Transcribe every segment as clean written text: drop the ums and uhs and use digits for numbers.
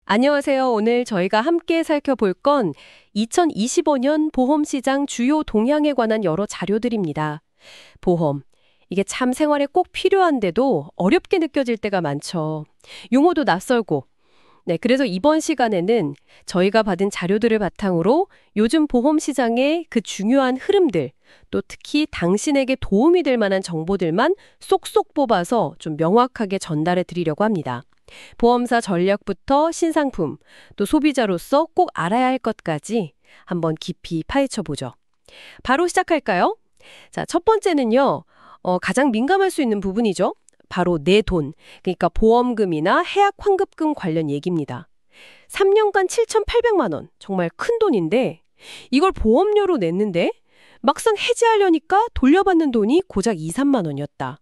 안녕하세요. 오늘 저희가 함께 살펴볼 건 2025년 보험시장 주요 동향에 관한 여러 자료들입니다. 보험. 이게 참 생활에 꼭 필요한데도 어렵게 느껴질 때가 많죠. 용어도 낯설고. 네, 그래서 이번 시간에는 저희가 받은 자료들을 바탕으로 요즘 보험 시장의 그 중요한 흐름들, 또 특히 당신에게 도움이 될 만한 정보들만 쏙쏙 뽑아서 좀 명확하게 전달해 드리려고 합니다. 보험사 전략부터 신상품, 또 소비자로서 꼭 알아야 할 것까지 한번 깊이 파헤쳐 보죠. 바로 시작할까요? 자, 첫 번째는요. 가장 민감할 수 있는 부분이죠. 바로 내 돈, 그러니까 보험금이나 해약 환급금 관련 얘기입니다. 3년간 7,800만 원, 정말 큰 돈인데 이걸 보험료로 냈는데 막상 해지하려니까 돌려받는 돈이 고작 2, 3만 원이었다.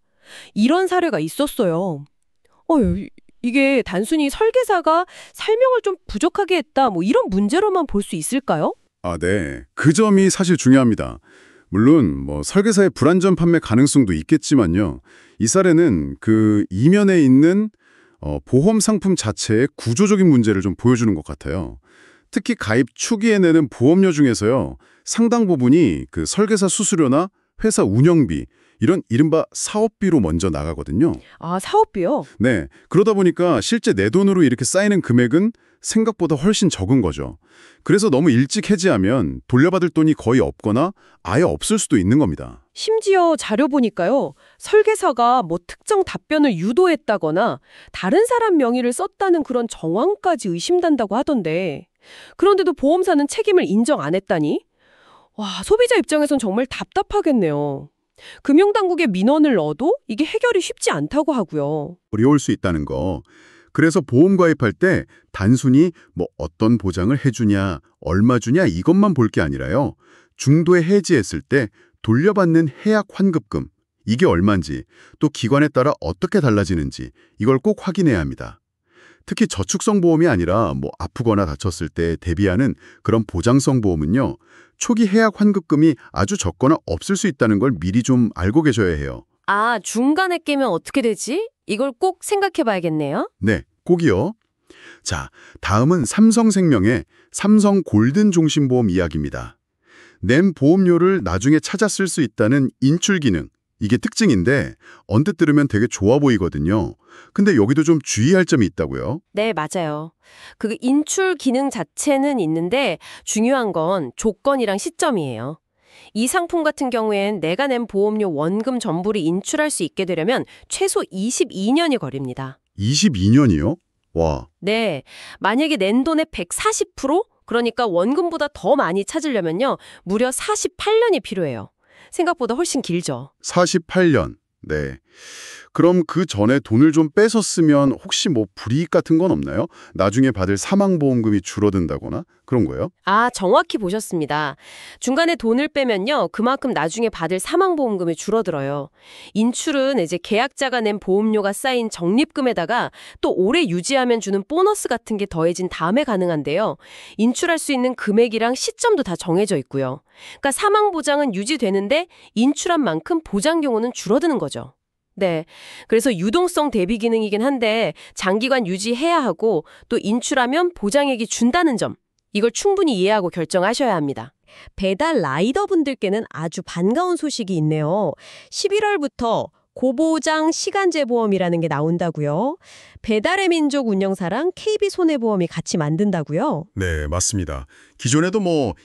이런 사례가 있었어요. 이게 단순히 설계사가 설명을 좀 부족하게 했다, 뭐 이런 문제로만 볼 수 있을까요? 네. 그 점이 사실 중요합니다. 물론 설계사의 불안전 판매 가능성도 있겠지만요. 이 사례는 그 이면에 있는 보험 상품 자체의 구조적인 문제를 좀 보여주는 것 같아요. 특히 가입 초기에 내는 보험료 중에서요. 상당 부분이 그 설계사 수수료나 회사 운영비, 이런 이른바 사업비로 먼저 나가거든요. 아, 사업비요? 네. 그러다 보니까 실제 내 돈으로 이렇게 쌓이는 금액은 생각보다 훨씬 적은 거죠. 그래서 너무 일찍 해지하면 돌려받을 돈이 거의 없거나 아예 없을 수도 있는 겁니다. 심지어 자료 보니까요. 설계사가 뭐 특정 답변을 유도했다거나 다른 사람 명의를 썼다는 그런 정황까지 의심된다고 하던데. 그런데도 보험사는 책임을 인정 안 했다니? 와, 소비자 입장에선 정말 답답하겠네요. 금융당국에 민원을 넣어도 이게 해결이 쉽지 않다고 하고요. 어려울 수 있다는 거. 그래서 보험 가입할 때 단순히 어떤 보장을 해주냐, 얼마 주냐 이것만 볼 게 아니라요. 중도에 해지했을 때 돌려받는 해약 환급금, 이게 얼마인지, 또 기관에 따라 어떻게 달라지는지 이걸 꼭 확인해야 합니다. 특히 저축성 보험이 아니라 아프거나 다쳤을 때 대비하는 그런 보장성 보험은요. 초기 해약 환급금이 아주 적거나 없을 수 있다는 걸 미리 좀 알고 계셔야 해요. 아, 중간에 깨면 어떻게 되지? 이걸 꼭 생각해 봐야겠네요. 네, 꼭이요. 자, 다음은 삼성생명의 삼성 골든 종신보험 이야기입니다. 낸 보험료를 나중에 찾아 쓸 수 있다는 인출 기능, 이게 특징인데 언뜻 들으면 되게 좋아 보이거든요. 근데 여기도 좀 주의할 점이 있다고요. 네, 맞아요. 그 인출 기능 자체는 있는데 중요한 건 조건이랑 시점이에요. 이 상품 같은 경우엔 내가 낸 보험료 원금 전부를 인출할 수 있게 되려면 최소 22년이 걸립니다. 22년이요? 와. 네, 만약에 낸 돈의 140%? 그러니까 원금보다 더 많이 찾으려면요. 무려 48년이 필요해요. 생각보다 훨씬 길죠. 48년. 네. 그럼 그 전에 돈을 좀 뺏었으면 혹시 불이익 같은 건 없나요? 나중에 받을 사망보험금이 줄어든다거나 그런 거예요? 아, 정확히 보셨습니다. 중간에 돈을 빼면요. 그만큼 나중에 받을 사망보험금이 줄어들어요. 인출은 이제 계약자가 낸 보험료가 쌓인 적립금에다가 또 오래 유지하면 주는 보너스 같은 게 더해진 다음에 가능한데요. 인출할 수 있는 금액이랑 시점도 다 정해져 있고요. 그러니까 사망보장은 유지되는데 인출한 만큼 보장경우는 줄어드는 거죠. 네. 그래서 유동성 대비 기능이긴 한데 장기간 유지해야 하고 또 인출하면 보장액이 준다는 점. 이걸 충분히 이해하고 결정하셔야 합니다. 배달 라이더 분들께는 아주 반가운 소식이 있네요. 11월부터 고보장 시간제 보험이라는 게 나온다고요. 배달의 민족 운영사랑 KB손해보험이 같이 만든다고요. 네, 맞습니다. 기존에도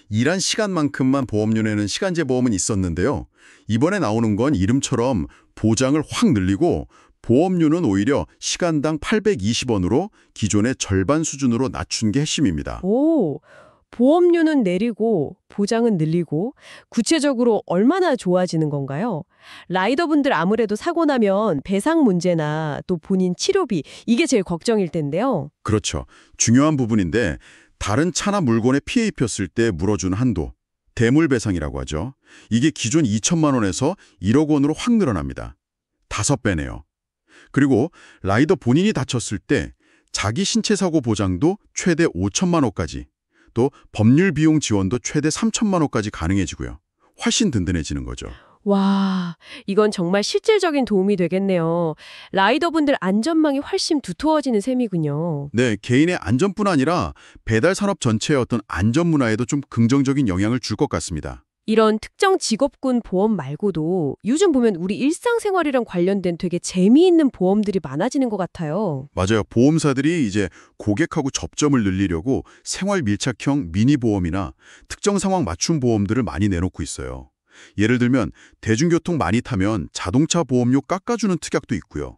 일한 시간만큼만 보험료 내는 시간제 보험은 있었는데요. 이번에 나오는 건 이름처럼 보장을 확 늘리고 보험료는 오히려 시간당 820원으로 기존의 절반 수준으로 낮춘 게 핵심입니다. 오, 보험료는 내리고 보장은 늘리고 구체적으로 얼마나 좋아지는 건가요? 라이더분들 아무래도 사고 나면 배상 문제나 또 본인 치료비 이게 제일 걱정일 텐데요. 그렇죠. 중요한 부분인데 다른 차나 물건에 피해 입혔을 때 물어준 한도, 대물배상이라고 하죠. 이게 기존 2천만 원에서 1억 원으로 확 늘어납니다. 5배네요. 그리고 라이더 본인이 다쳤을 때 자기 신체 사고 보장도 최대 5천만 원까지, 또 법률 비용 지원도 최대 3천만 원까지 가능해지고요. 훨씬 든든해지는 거죠. 와, 이건 정말 실질적인 도움이 되겠네요. 라이더분들 안전망이 훨씬 두터워지는 셈이군요. 네, 개인의 안전뿐 아니라 배달 산업 전체의 어떤 안전 문화에도 좀 긍정적인 영향을 줄 것 같습니다. 이런 특정 직업군 보험 말고도 요즘 보면 우리 일상생활이랑 관련된 되게 재미있는 보험들이 많아지는 것 같아요. 맞아요. 보험사들이 이제 고객하고 접점을 늘리려고 생활 밀착형 미니 보험이나 특정 상황 맞춤 보험들을 많이 내놓고 있어요. 예를 들면 대중교통 많이 타면 자동차 보험료 깎아주는 특약도 있고요.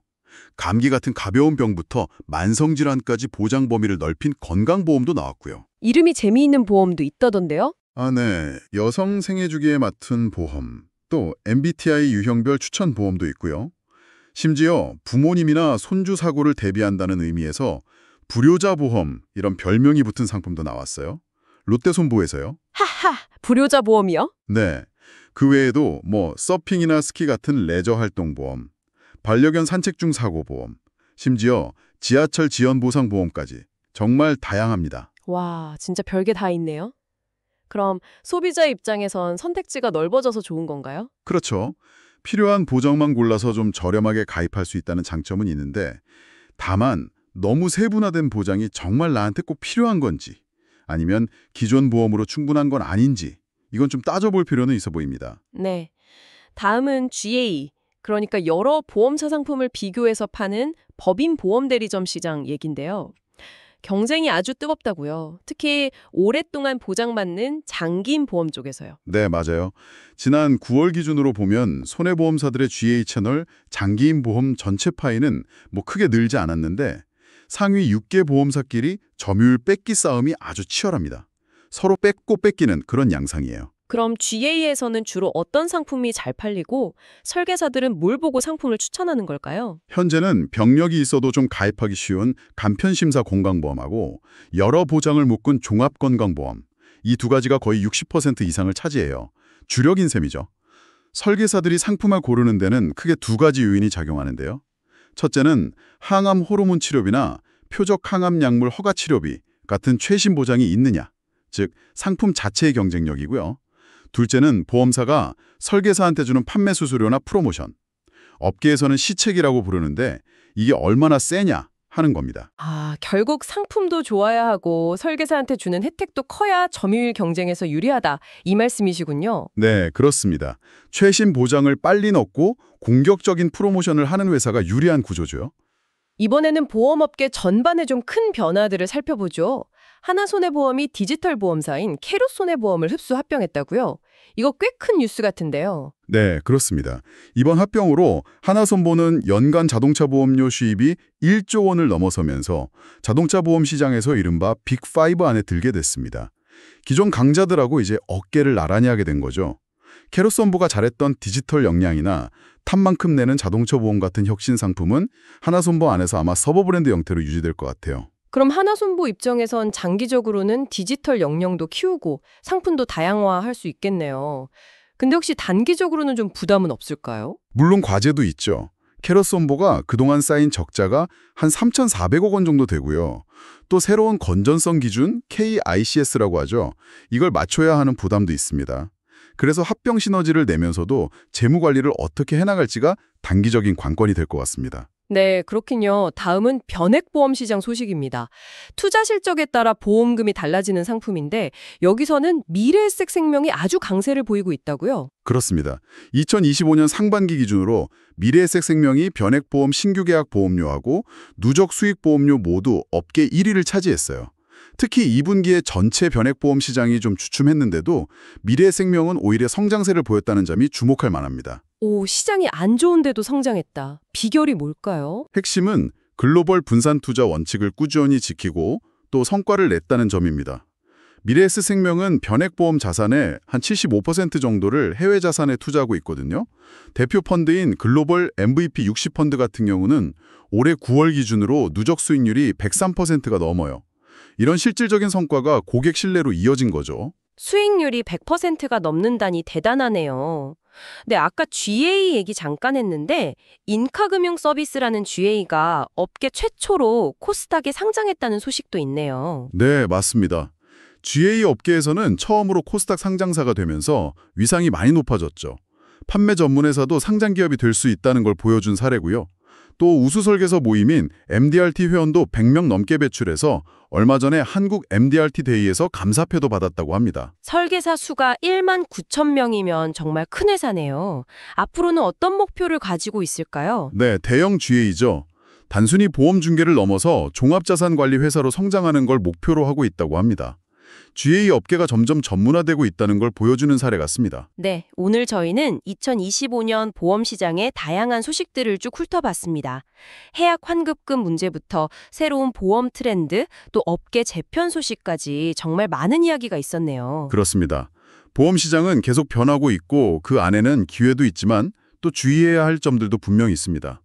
감기 같은 가벼운 병부터 만성질환까지 보장 범위를 넓힌 건강보험도 나왔고요. 이름이 재미있는 보험도 있다던데요? 아, 네. 여성 생애주기에 맞춘 보험, 또 MBTI 유형별 추천 보험도 있고요. 심지어 부모님이나 손주 사고를 대비한다는 의미에서 불효자 보험, 이런 별명이 붙은 상품도 나왔어요. 롯데손보에서요. 하하, 불효자 보험이요? 네. 그 외에도 서핑이나 스키 같은 레저 활동 보험, 반려견 산책 중 사고 보험, 심지어 지하철 지연 보상 보험까지 정말 다양합니다. 와, 진짜 별게 다 있네요. 그럼 소비자 입장에선 선택지가 넓어져서 좋은 건가요? 그렇죠. 필요한 보장만 골라서 좀 저렴하게 가입할 수 있다는 장점은 있는데, 다만 너무 세분화된 보장이 정말 나한테 꼭 필요한 건지, 아니면 기존 보험으로 충분한 건 아닌지, 이건 좀 따져볼 필요는 있어 보입니다. 네. 다음은 GA, 그러니까 여러 보험사 상품을 비교해서 파는 법인 보험 대리점 시장 얘긴데요. 경쟁이 아주 뜨겁다고요. 특히 오랫동안 보장받는 장기인 보험 쪽에서요. 네, 맞아요. 지난 9월 기준으로 보면 손해보험사들의 GA 채널 장기인 보험 전체 파이는 크게 늘지 않았는데, 상위 6개 보험사끼리 점유율 뺏기 싸움이 아주 치열합니다. 서로 뺏고 뺏기는 그런 양상이에요. 그럼 GA에서는 주로 어떤 상품이 잘 팔리고 설계사들은 뭘 보고 상품을 추천하는 걸까요? 현재는 병력이 있어도 좀 가입하기 쉬운 간편심사 건강보험하고 여러 보장을 묶은 종합건강보험, 이 두 가지가 거의 60% 이상을 차지해요. 주력인 셈이죠. 설계사들이 상품을 고르는 데는 크게 두 가지 요인이 작용하는데요. 첫째는 항암 호르몬 치료비나 표적 항암 약물 허가 치료비 같은 최신 보장이 있느냐, 즉 상품 자체의 경쟁력이고요. 둘째는 보험사가 설계사한테 주는 판매 수수료나 프로모션, 업계에서는 시책이라고 부르는데 이게 얼마나 세냐 하는 겁니다. 아, 결국 상품도 좋아야 하고 설계사한테 주는 혜택도 커야 점유율 경쟁에서 유리하다. 이 말씀이시군요. 네, 그렇습니다. 최신 보장을 빨리 넣고 공격적인 프로모션을 하는 회사가 유리한 구조죠. 이번에는 보험업계 전반에 좀 큰 변화들을 살펴보죠. 하나손해보험이 디지털 보험사인 캐롯손해보험을 흡수 합병했다고요? 이거 꽤 큰 뉴스 같은데요. 네, 그렇습니다. 이번 합병으로 하나손보는 연간 자동차 보험료 수입이 1조 원을 넘어서면서 자동차 보험 시장에서 이른바 빅5 안에 들게 됐습니다. 기존 강자들하고 이제 어깨를 나란히 하게 된 거죠. 캐롯손보가 잘했던 디지털 역량이나 탑만큼 내는 자동차 보험 같은 혁신 상품은 하나손보 안에서 아마 서버 브랜드 형태로 유지될 것 같아요. 그럼 하나손보 입장에선 장기적으로는 디지털 역량도 키우고 상품도 다양화할 수 있겠네요. 근데 혹시 단기적으로는 좀 부담은 없을까요? 물론 과제도 있죠. 캐롯손보가 그동안 쌓인 적자가 한 3,400억 원 정도 되고요. 또 새로운 건전성 기준 KICS라고 하죠. 이걸 맞춰야 하는 부담도 있습니다. 그래서 합병 시너지를 내면서도 재무 관리를 어떻게 해나갈지가 단기적인 관건이 될 것 같습니다. 네, 그렇군요. 다음은 변액보험 시장 소식입니다. 투자 실적에 따라 보험금이 달라지는 상품인데 여기서는 미래에셋생명이 아주 강세를 보이고 있다고요? 그렇습니다. 2025년 상반기 기준으로 미래에셋생명이 변액보험 신규 계약 보험료하고 누적 수익 보험료 모두 업계 1위를 차지했어요. 특히 2분기에 전체 변액보험 시장이 좀 주춤했는데도 미래에셋생명은 오히려 성장세를 보였다는 점이 주목할 만합니다. 오, 시장이 안 좋은데도 성장했다. 비결이 뭘까요? 핵심은 글로벌 분산 투자 원칙을 꾸준히 지키고 또 성과를 냈다는 점입니다. 미래에셋생명은 변액보험 자산의 한 75% 정도를 해외 자산에 투자하고 있거든요. 대표 펀드인 글로벌 MVP 60펀드 같은 경우는 올해 9월 기준으로 누적 수익률이 103%가 넘어요. 이런 실질적인 성과가 고객 신뢰로 이어진 거죠. 수익률이 100%가 넘는다니 대단하네요. 네, 아까 GA 얘기 잠깐 했는데 인카금융 서비스라는 GA가 업계 최초로 코스닥에 상장했다는 소식도 있네요. 네, 맞습니다. GA 업계에서는 처음으로 코스닥 상장사가 되면서 위상이 많이 높아졌죠. 판매 전문회사도 상장 기업이 될 수 있다는 걸 보여준 사례고요. 또 우수설계서 모임인 MDRT 회원도 100명 넘게 배출해서 얼마 전에 한국 MDRT 데이에서 감사표도 받았다고 합니다. 설계사 수가 1만 9천 명이면 정말 큰 회사네요. 앞으로는 어떤 목표를 가지고 있을까요? 네, 대형 GA죠. 단순히 보험 중개를 넘어서 종합자산관리 회사로 성장하는 걸 목표로 하고 있다고 합니다. GA 업계가 점점 전문화되고 있다는 걸 보여주는 사례 같습니다. 네, 오늘 저희는 2025년 보험 시장의 다양한 소식들을 쭉 훑어봤습니다. 해약 환급금 문제부터 새로운 보험 트렌드, 또 업계 재편 소식까지 정말 많은 이야기가 있었네요. 그렇습니다. 보험 시장은 계속 변하고 있고 그 안에는 기회도 있지만 또 주의해야 할 점들도 분명히 있습니다.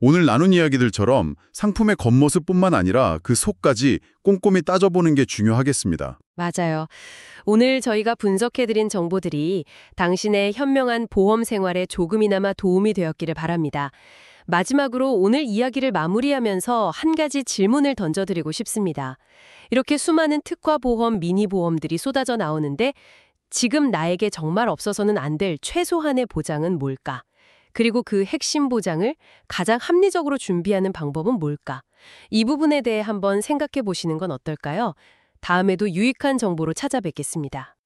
오늘 나눈 이야기들처럼 상품의 겉모습뿐만 아니라 그 속까지 꼼꼼히 따져보는 게 중요하겠습니다. 맞아요. 오늘 저희가 분석해드린 정보들이 당신의 현명한 보험 생활에 조금이나마 도움이 되었기를 바랍니다. 마지막으로 오늘 이야기를 마무리하면서 한 가지 질문을 던져드리고 싶습니다. 이렇게 수많은 특화 보험, 미니 보험들이 쏟아져 나오는데 지금 나에게 정말 없어서는 안 될 최소한의 보장은 뭘까? 그리고 그 핵심 보장을 가장 합리적으로 준비하는 방법은 뭘까? 이 부분에 대해 한번 생각해 보시는 건 어떨까요? 다음에도 유익한 정보로 찾아뵙겠습니다.